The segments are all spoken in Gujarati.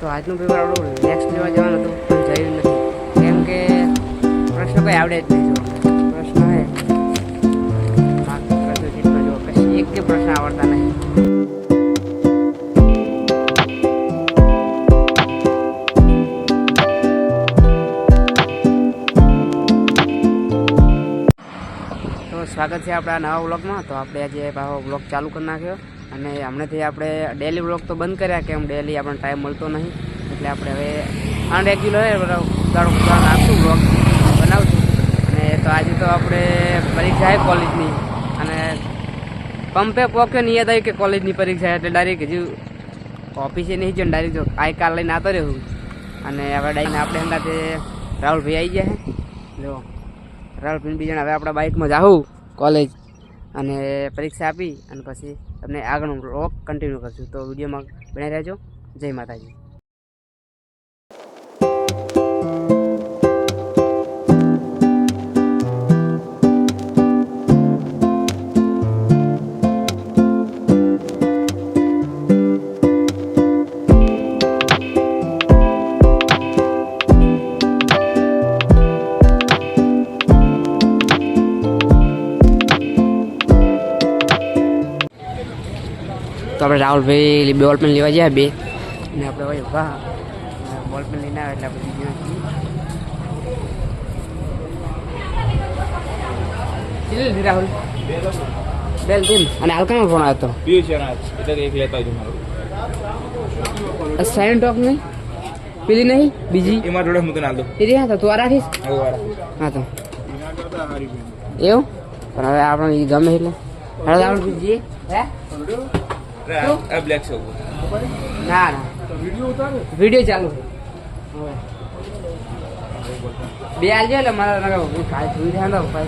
તો આજનું પેપર આપણું નેક્સ્ટ લેવા જવાનું હતું પણ જયું નથી, કેમ કે પ્રશ્ન કંઈ આવડે જ નહીં. જો પ્રશ્ન હે પ્રશ્ન શીટમાં જો કશી એક કે પ્રશ્ન આવડતા નહીં. તો સ્વાગત છે આપણા નવા વ્લોગમાં. તો આપણે આજે વ્લોગ ચાલુ કરી નાખ્યો અને હમણાંથી આપણે ડેલી વ્લોગ તો બંધ કર્યા, કેમ ડેલી આપણને ટાઈમ મળતો નહીં, એટલે આપણે હવે અનરેગ્યુલર નાખશું વ્લોગ બનાવશું. અને તો આજે તો આપણે પરીક્ષા છે કોલેજની, અને પંપે પોકે નહીં યાદ આવી કે કોલેજની પરીક્ષા એટલે ડાયરેક્ટ હજુ ઓફિસે નહીં જો ડાયરેક્ટ જો આઈ કાર લઈને આવતો રહ્યું. અને હવે ડાયરેક્ટ આપણે અંદાજે રાહુલભાઈ આવી ગયા છે. જો રાહુલભાઈ બીજા હવે આપણા બાઇકમાં જાઉં કોલેજ અને પરીક્ષા આપી અને પછી તમને આગળનો વ્લોગ કન્ટિન્યુ કરશું. તો વિડીયોમાં બનાવી રહેજો. જય માતાજી. તો આપણે રાહુલભાઈ બોલ પેન લેવા ગયા બે, અને આપણે ભાઈ વાહ બોલ પેન લઈને આવે એટલે આપણે બીજું રાહુલ બેલ ટીમ. અને હાલકાનો ફોન આવ્યો હતો સાઇન ટોક નહીં પેલી નહીં બીજી એમાં જોડે મૂકીને આલ દો. એ રહ્યા તો તું આ રાખીશ. હા તો એવું પણ હવે આપણે ગમે એટલે હવે રાહુલ બીજી હે આ બ્લેક છે ના ના વિડીયો ચાલુ બે આલજો એટલે મારા કાલ જોઈ રહ્યા હતા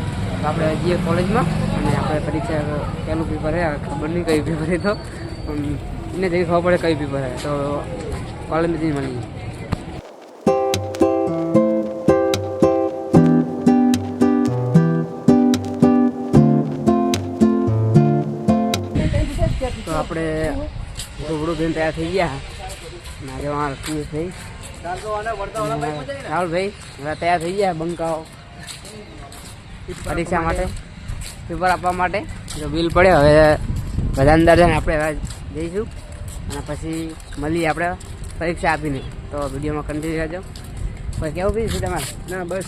આપણે જઈએ કોલેજમાં. અને આપણે પરીક્ષા પહેલું પેપર હે, ખબર નહીં કઈ પેપર હે, તો એને જઈ ખબર પડે કઈ પેપર હે તો કોલેજમાં જઈને મળીએ. તો આપણે ઘોડું બેન તૈયાર થઈ ગયા. આજે થઈ રાહુલભાઈ હવે તૈયાર થઈ ગયા બંકાઓ પરીક્ષા માટે, પેપર આપવા માટે. જો બિલ પડે હવે બધા અંદર જઈને આપણે હવે જઈશું અને પછી મળીએ આપણે પરીક્ષા આપીને. તો વિડીયોમાં કન્ટિન્યુ રહેજો. કોઈ કેવું બી છે તમારે? ના બસ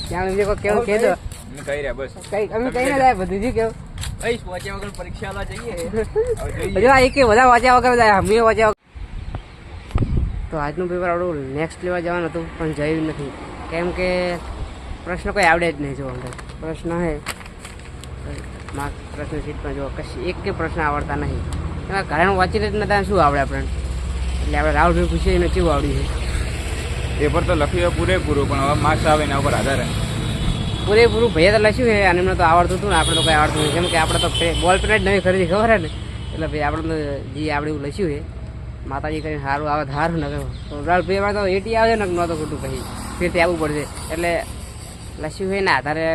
ત્યાં બીજું કોઈ કેવું કહેજો. કહી રહ્યા બસ કઈ અમે કઈ ના જાય બધું જ કેવું વાંચ્યા વગર પરીક્ષા આલવા જઈએ. હજુ આ એક બધા વાંચ્યા વગર જાય, અમે વાંચ્યા વગર. તો આજનું પેપર આપણું નેક્સ્ટ લેવા જવાનું હતું પણ જયું નથી, કેમ કે પ્રશ્ન કોઈ આવડે જ નહીં. જો અંદર પ્રશ્ન હે પ્રશ્ન શીટમાં જો કશી એક કે પ્રશ્ન આવડતા નહીં. એમાં ઘરે વાંચી જ નતા શું આવડે આપણે, એટલે આપણે રાહુલભાઈ પૂછીએ એને કેવું આવડ્યું છે. પેપર તો લખ્યું પૂરેપૂરું, પણ હવે માર્ક્સ આવે એના ઉપર આધાર હે. પૂરેપૂરું ભાઈએ તો લખ્યું છે અને એમને તો આવડતું હતું ને, આપણે તો કંઈ આવડતું નહીં, કેમ કે આપણે તો બોલ પેન જ નવી ખરીદી ખબર હે ને, એટલે ભાઈ આપણે તો જે આપણે એવું લખ્યું છે માતાજી કરીને સારું આવે સારું ન તો રાહુલભાઈ તો એટી આવે ને નહોતો ખોટું પછી ફેરથી આવવું પડશે. એટલે લખ્યું હોય ને આધારે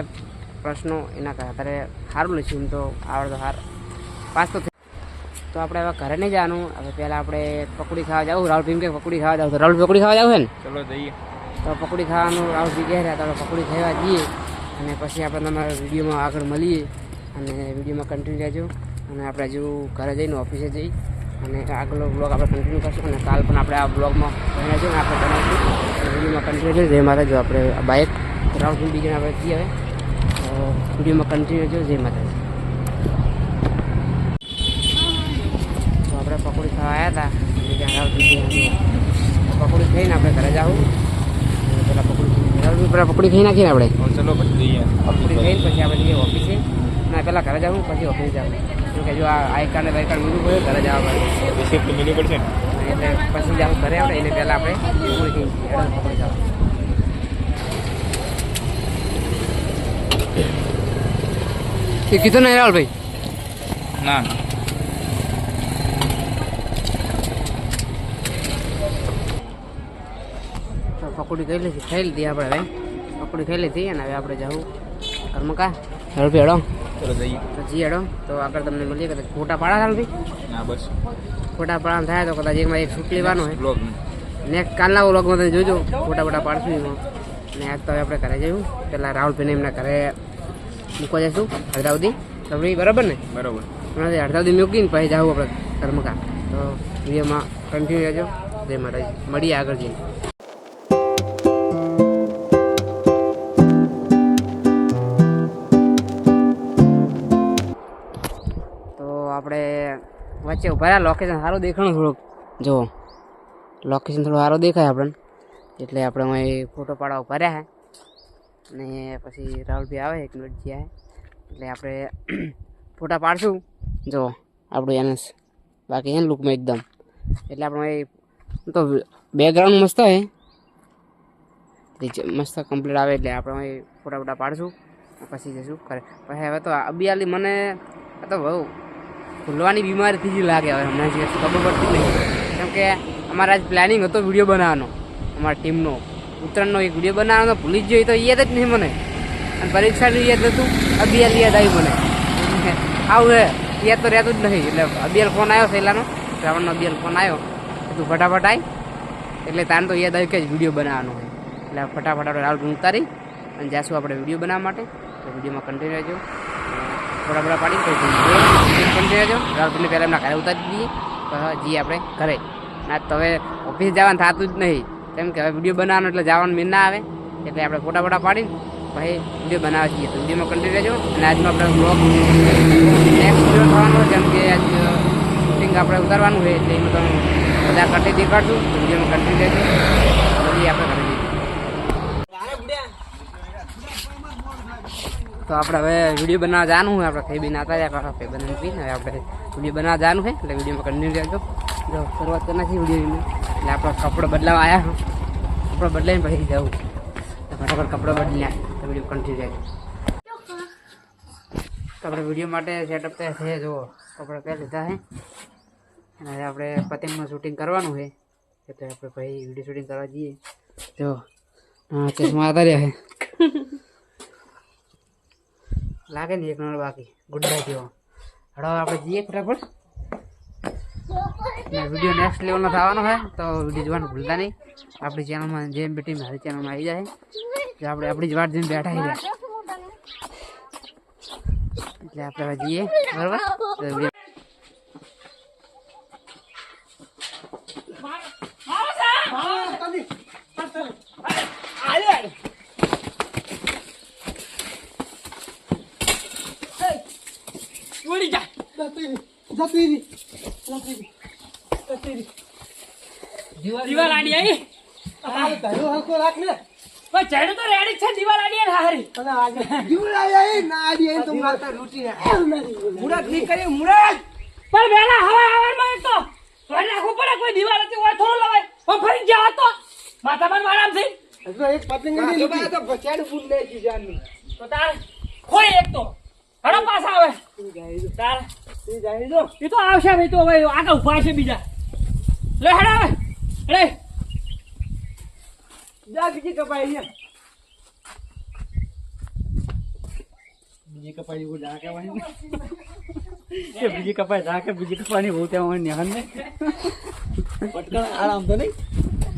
પ્રશ્નો એના આધારે સારું લખ્યું, એમ તો આવડતો સાર પાસ તો. તો આપણે હવે ઘરે નહીં જવાનું, હવે પહેલાં આપણે પકોડી ખાવા જવું. રાહુલભાઈ કે પકોડી ખાવા જાવ, તો રાહુલ પકોડી ખાવા જવું છે ને, ચલો જઈએ. તો પકોડી ખાવાનું રાહુલભાઈ કહે રહ્યા, તો આપણે પકોડી ખાવા જઈએ અને પછી આપણે તમારા વિડીયોમાં આગળ મળીએ અને વિડીયોમાં કન્ટિન્યુ રહેજો. અને આપણે હજુ ઘરે જઈને ઓફિસે જઈ અને આગળનો બ્લોગ આપણે કન્ટિન્યુ કરશું. અને કાલ પણ આપણે આ બ્લોગમાં બન્યા છે ને આપણે બનાવીશું વિડીયોમાં કન્ટિન્યુ છે. જય માતા. જો આપણે બાઇક રાઉન્ડ બીજાને આપણે જઈએ હવે તો વિડીયોમાં કન્ટિન્યુ છે. જય માતાજી. તો આપણે પકોડી ખાવા આવ્યા હતા રાઉન્ડ પકોડી ખાઈને આપણે ઘરે જાઉં. પેલા પકોડી ખાઈ નાખીએ આપણે. ચલો પછી જઈએ. પકોડી ખાઈને પછી આપણે જઈએ ઓફિસે. ના પહેલાં ઘરે જાઉં પછી ઓફિસે જાઉં, કે જો આ આઈ કાર્ડ ને બાઈ કાર્ડ મળવું પડે ઘરે જવા પડે, રિસિપ્ટ મળવી પડશે ને, એટલે પછી જાઉં ઘરે આપણે એને પહેલાં આપણે પકોડી જાઉં. એ કીધું નહીં રાહુલભાઈ? ના પકોડી ખાઈ લીધી આપણે. હવે પકોડી ખાઈ લીધી અને હવે આપણે જાઉં ઘરમાં. કા રાહુલભાઈ હેડો ચલો જઈએ. તો જી હેડો. તો આગળ તમને મળીએ કે ફોટા પાડા રાહુલભાઈ? ના બસ ફોટા પાડવાનું થાય તો કદાચ એકમાં એક શૂટ લેવાનું હોય. બ્લોગ નેક્સ્ટ કાલના વ્લોગમાં તમે જોજો ફોટા પાડશું એમાં. અને આજ તો હવે આપણે ઘરે જઈશું પેલા રાહુલભાઈને એમના ઘરે મૂકવા જઈશું અડધા સુધી તમને બરાબર ને બરોબર. અડધા સુધી મૂકીને પછી જાવું આપણે કર્મકા. તો વિડીયોમાં કન્ટિન્યુ રહેજો. જય માતાજી, મળીએ આગળ જઈને. તો આપણે વચ્ચે ઉભા રહ્યા. લોકેશન સારું દેખાણું થોડુંક જો લોકેશન થોડું સારું દેખાય આપણને એટલે આપણે અહીં ફોટો પાડવા ઉભા રહ્યા છે. અને પછી રાહુલભાઈ આવે 1 મિનિટ જ્યાં એટલે આપણે ફોટા પાડશું. જો આપણું એને બાકી એને લુકમાં એકદમ એટલે આપણે તો બેકગ્રાઉન્ડ મસ્ત હોય મસ્ત કમ્પ્લીટ આવે એટલે આપણે અહીં ફોટા પાડશું પછી જઈશું કરે. પછી હવે તો અબિયાલી મને તો બહુ ભૂલવાની બીમારી થઈ ગઈ લાગે હવે હમણાં જે ખબર પડતી નહીં. કેમ કે અમારા આજ પ્લાનિંગ હતો વિડીયો બનાવવાનો અમારા ટીમનો ઉત્તરાયણનો એક વિડીયો બનાવવાનો ભૂલી જ જોઈએ તો યાદ જ નહીં મને. અને પરીક્ષાનું યાદ નહોતું અબિયાલ યાદ આવ્યું મને આવું હે યાદ તો રહેતું જ નહીં. એટલે અબિયાલ ફોન આવ્યો પહેલાંનો શ્રાવણનો અબિયાલ ફોન આવ્યો તું ફટાફટ આવી એટલે તાને તો યાદ આવ્યું કે જ વિડીયો બનાવવાનો હોય એટલે ફટાફટ આપણે રાહુલ ઉતારી અને જાશું આપણે વિડીયો બનાવવા માટે. તો વિડીયોમાં કન્ટિન્યુ રહેજો. થોડા પાડી કન્ટિન્યુ રહેજો. રાહુલભાઈને પહેલાં એમના ઘરે ઉતારી દઈએ તો જઈએ આપણે ઘરે. ના તો હવે ઓફિસ જવાનું થતું જ નહીં કેમ કે હવે વિડીયો બનાવવાનો એટલે જવાનું મેં ના આવે એટલે આપણે ફોટા પાડીને પછી વિડીયો બનાવવા જઈએ. તો વિડીયોમાં કન્ટિન્યુ રહેજો. અને આજનો આપણે બ્લોગ નેક્સ્ટ વિડીયો થવાનો જેમ કે આજ શૂટિંગ આપણે ઉતારવાનું હોય એટલે એનું તમે બધા કટી દેખાડશું. તો વિડીયોમાં કન્ટિન્યુ રહેજો. બધી આપણે ઘરે જઈએ. તો આપણે હવે વિડીયો બનાવવા જવાનું હોય. આપણે ખાઈ બી નાતા જાય ખાઈ બનાવી પીને હવે આપણે વિડીયો બનાવવા જવાનું હોય એટલે વિડીયોમાં કન્ટિન્યુ રહેજો. જો શરૂઆત કરી નાખી વિડીયોની એટલે આપણે કપડાં બદલાવા આવ્યા કપડાં બદલાઈને પછી જવું ફટાફટ કપડાં બદલીને તો વિડીયો કન્ટિન્યુ રહેજો. તો આપણે વિડીયો માટે સેટઅપ તો છે જુઓ કપડાં પહેરી લીધા છે અને હવે આપણે પતંગનું શૂટિંગ કરવાનું છે એટલે આપણે પછી વિડીયો શૂટિંગ કરવા જઈએ. જો ચશ્મા આવતા રહ્યા છે લાગે ને એક નંબર બાકી ગુડ બાય જેવો. હવે આપણે જઈએ ફટાફટ. વિડીયો નેક્સ્ટ લેવલનો થવાનો હોય તો વિડીયો જોવાનું ભૂલતા નહીં. આપણી ચેનલમાં જેમ બેટી મારી ચેનલમાં આવી જાય તો આપણે આપણી જ વાટ જેમ બેઠા રહ્યા એટલે આપણે હવે જઈએ બરાબર. તો વિડીયો દીવાલ આડી આવી હલકો રાખ ને પણ ચડ્યું તો રેડી છે દીવાલ આડી હારી દીવાલ આડી ના આડી તો માતા લૂટી મુડા ઠીક કરી મુડા પણ વેલા હવામાં એક તો તોય નાખવું પડે કોઈ દીવાલ હતી હોય થોડો લવાય પણ ફરી ગયા તો માતા પર આરામ થઈ તો એક પતંગ ની લૂટી તો બચાડું ફૂલ લઈ ગઈ જાનની તો તાર કોઈ એક તો હડો પાસ આવે તાર ઈ જાય જો ઈ તો આવશે ભાઈ તો હવે આગળ ઉભા છે બીજા લે હડા હવે રે જા બીજી કપાઈ અહીંયા બીજી કપાઈ वो जाके वहीं ये बीजी कपाई जाके बीजी कपाई होते हैं वहीं निहन में पटकन आराम तो नहीं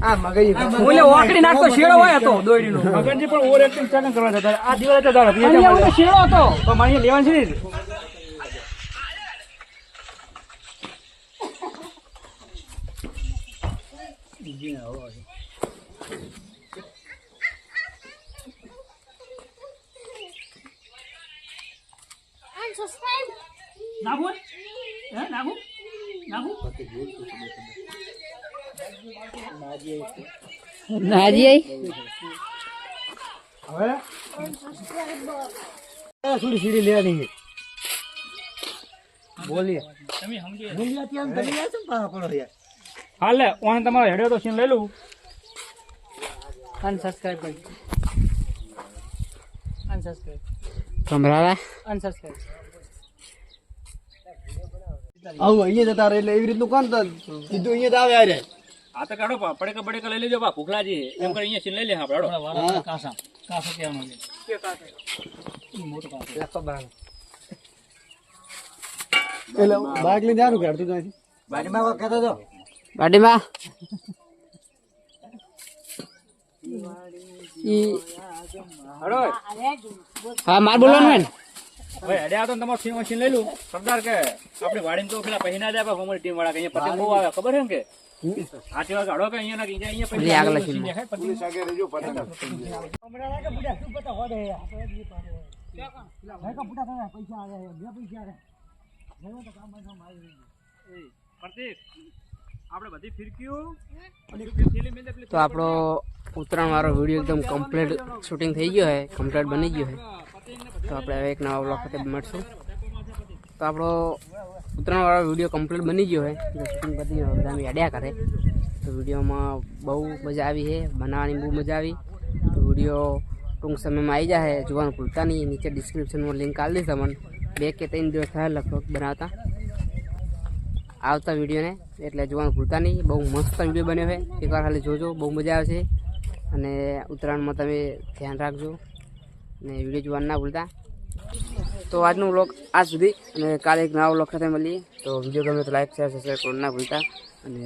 આ મગઈ ઓલે ઓકડી નાખતો શેડો હોય તો દોડીનો મગનજી પણ ઓવર એક્ટિંગ ચાલન કરવા જતા આ દિવસે જતા અહીંયા ઓલો શેડો હતો તો મારી લેવાનું છે બીજી ના હોય subscribe. નાગુ હે નાગુ નાગુ નાજી હવે થોડી સીડી લેવાની બોલીએ તમે સમજી બોલીએ ત્યાં તમે યાર શું પાહા પડો યાર હાલે ઓન તમારો હેડ્યો તો સીન લઈ લઉં અનસબસ્ક્રાઇબ કરી અનસબસ્ક્રાઇબ કમરાલા અનસબસ્ક્રાઇબ આવું અહીંયા જતા રહે એટલે એવી રીતનું કોણ તો સીધું અહીંયા જ આવે આ આ તો કાઢો પડેકા પડેકા લઈ લેજો બા ભૂખલાજી એમ કરી અહીંયા સીન લઈ લે આપણે હડો કાસા કાસા કેવાનું છે કે કાસા ઈ મોટો કાસા એટલે બાઇક લઈને જારું કાઢતું ત્યાંથી બાજુમાં કહેતો હતો ગાડીમાં હા માર બોલવાનું હોય ને ભાઈ અડ્યા તો તમારું સીમ મશીન લઈ લઉં સરદાર કે આપણે વાડીને તો પેલા પૈસા ના દે અમારી ટીમ વાળા કે અહીંયા પતંગ બહુ આવે ખબર છે ને કે આથી વાત અડો કે અહીંયા ના અહીંયા પેલી આગળ લખી પોલીસ આગળ રહેજો પતંગ પ્રતિક આપણે બધી ફિરકીઓ તો આપણો ઉત્તરાયણ વાળો વિડીયો એકદમ કમ્પ્લીટ શૂટિંગ થઈ ગયો છે કમ્પ્લીટ બની ગયો છે તો આપણે હવે એક નવા બ્લોગ સાથે મળશું તો આપણો ઉત્તરાયણ વાળો વિડીયો કમ્પ્લીટ બની ગયો છે શૂટિંગ બધી બધા એડ્યા કરે તો વિડીયોમાં બહુ મજા આવી છે બનાવવાની બહુ મજા આવી તો વિડીયો ટૂંક સમયમાં આવી જાય જોવાનું ભૂલતા નહીં નીચે ડિસ્ક્રિપ્શનમાં લિંક આપી દઈશ તમને 2 કે 3 દિવસ થયા લગભગ બનાવતા આવતા વિડીયોને એટલે જોવાનું ભૂલતા નહીં બહુ મસ્ત વિડીયો બન્યો છે એકવાર ખાલી જોજો બહુ મજા આવશે અને ઉત્તરાયણમાં તમે ધ્યાન રાખજો અને વિડીયો જોવાનું ના ભૂલતા તો આજનો વ્લોગ આજ સુધી અને કાલે એક નવા વ્લોગ સાથે મળીએ તો વિડીયો ગમે તો લાઈક શેર સબસ્ક્રાઈબ કરવાનું ના ભૂલતા અને